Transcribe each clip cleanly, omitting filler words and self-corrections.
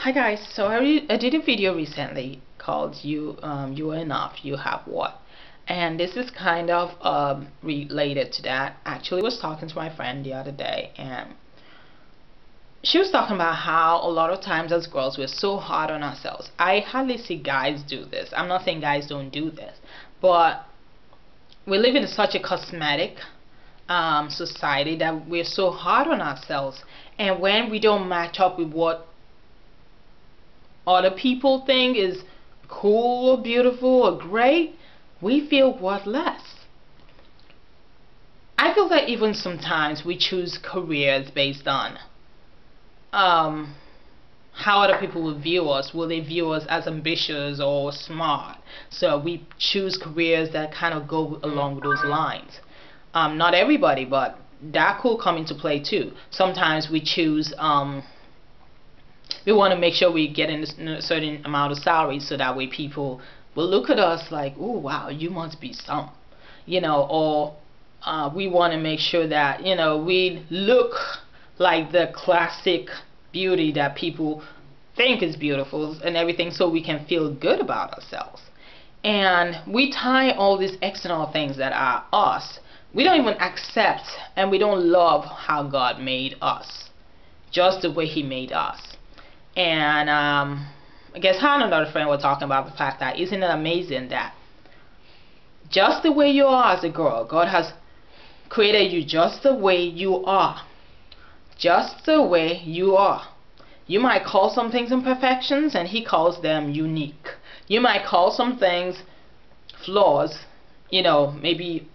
Hi guys, so I did a video recently called You Are Enough, You Have What, and this is kind of related to that. Actually, I was talking to my friend the other day, and she was talking about how a lot of times as girls we're so hard on ourselves. I hardly see guys do this. I'm not saying guys don't do this, but we live in such a cosmetic society that we're so hard on ourselves, and when we don't match up with what other people think is cool or beautiful or great, we feel worthless. I feel that even sometimes we choose careers based on how other people will view us. Will they view us as ambitious or smart? So we choose careers that kind of go along with those lines. Not everybody, but that could come into play too. Sometimes we choose we want to make sure we get in a certain amount of salary so that way people will look at us like, oh wow, you must be some, or we want to make sure that we look like the classic beauty that people think is beautiful and everything, so we can feel good about ourselves. And we tie all these external things that are us. We don't even accept and we don't love how God made us, just the way He made us. And I guess her and another friend were talking about the fact that isn't it amazing that just the way you are as a girl, God has created you just the way you are. Just the way you are. You might call some things imperfections and He calls them unique. You might call some things flaws, maybe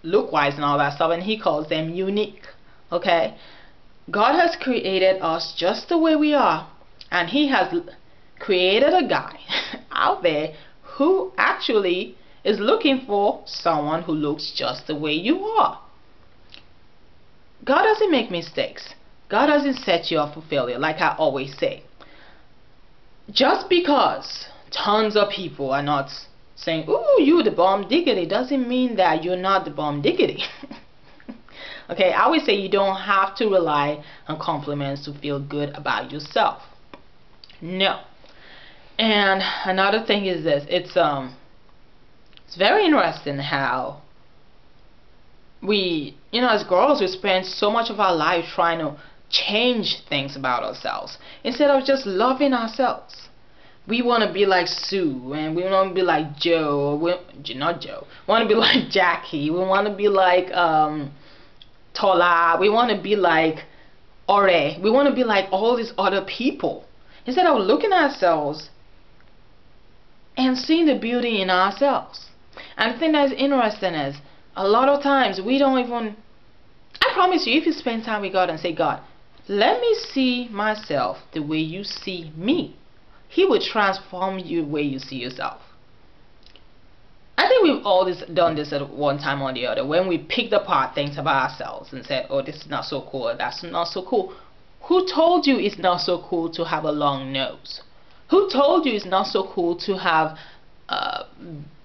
look-wise and all that stuff, and He calls them unique. Okay? God has created us just the way we are. And He has created a guy out there who actually is looking for someone who looks just the way you are. God doesn't make mistakes. God doesn't set you up for failure, like I always say. Just because tons of people are not saying, ooh, you the bomb diggity, doesn't mean that you're not the bomb diggity. Okay, I always say you don't have to rely on compliments to feel good about yourself. No. And another thing is this, it's very interesting how we, as girls, we spend so much of our life trying to change things about ourselves instead of just loving ourselves. We want to be like Sue, and we want to be like Joe, not Joe. We want to be like Jackie. We want to be like Tola. We want to be like Ore. We want to be like all these other people. Instead of looking at ourselves and seeing the beauty in ourselves. And the thing that's interesting is, a lot of times we don't even, I promise you, if you spend time with God and say, God, let me see myself the way you see me, He will transform you the way you see yourself. I think we've all done this at one time or the other, when we picked apart things about ourselves and said, oh, this is not so cool, that's not so cool. Who told you it's not so cool to have a long nose? Who told you it's not so cool to have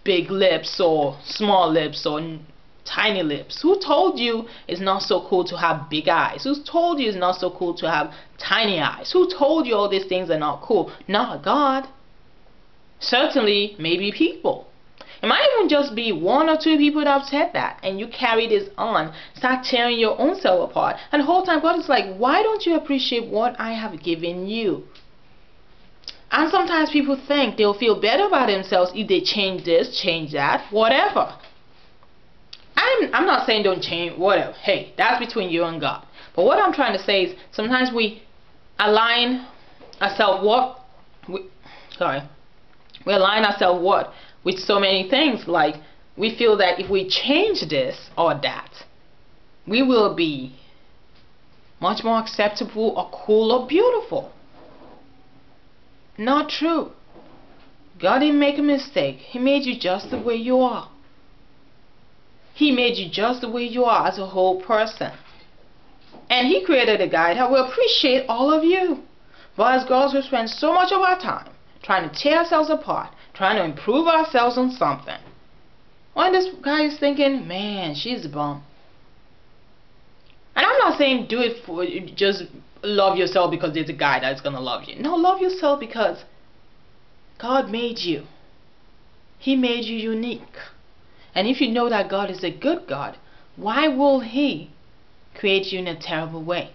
big lips or small lips or tiny lips? Who told you it's not so cool to have big eyes? Who told you it's not so cool to have tiny eyes? Who told you all these things are not cool? Not God. Certainly, maybe people. It might even just be one or two people that have said that, and you carry this on, start tearing your own self apart, and the whole time God is like, why don't you appreciate what I have given you? And sometimes people think they'll feel better about themselves if they change this, change that, whatever. I'm not saying don't change, whatever. Hey, that's between you and God. But what I'm trying to say is, sometimes we align ourselves we align ourselves with so many things. Like, we feel that if we change this or that, we will be much more acceptable or cool or beautiful. Not true. God didn't make a mistake. He made you just the way you are. He made you just the way you are as a whole person. And He created a guy that will appreciate all of you. But as girls, we spend so much of our time trying to tear ourselves apart, trying to improve ourselves on something, when this guy is thinking, man, she's a bum. And I'm not saying do it for just love yourself because there's a guy that's gonna love you. No, love yourself because God made you. He made you unique. And if you know that God is a good God, why will He create you in a terrible way?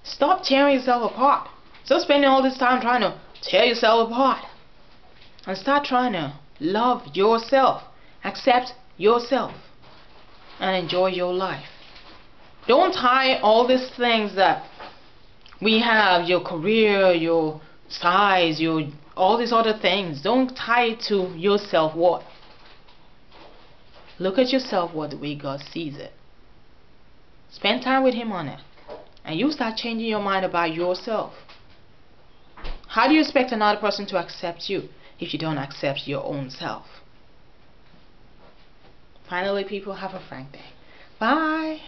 Stop tearing yourself apart. Stop spending all this time trying to tear yourself apart. And start trying to love yourself. Accept yourself. And enjoy your life. Don't tie all these things that we have, your career, your size, all these other things. Don't tie it to your self-worth. Look at your self-worth the way God sees it. Spend time with Him on it. And you start changing your mind about yourself. How do you expect another person to accept you if you don't accept your own self? Finally, people, have a frank day. Bye.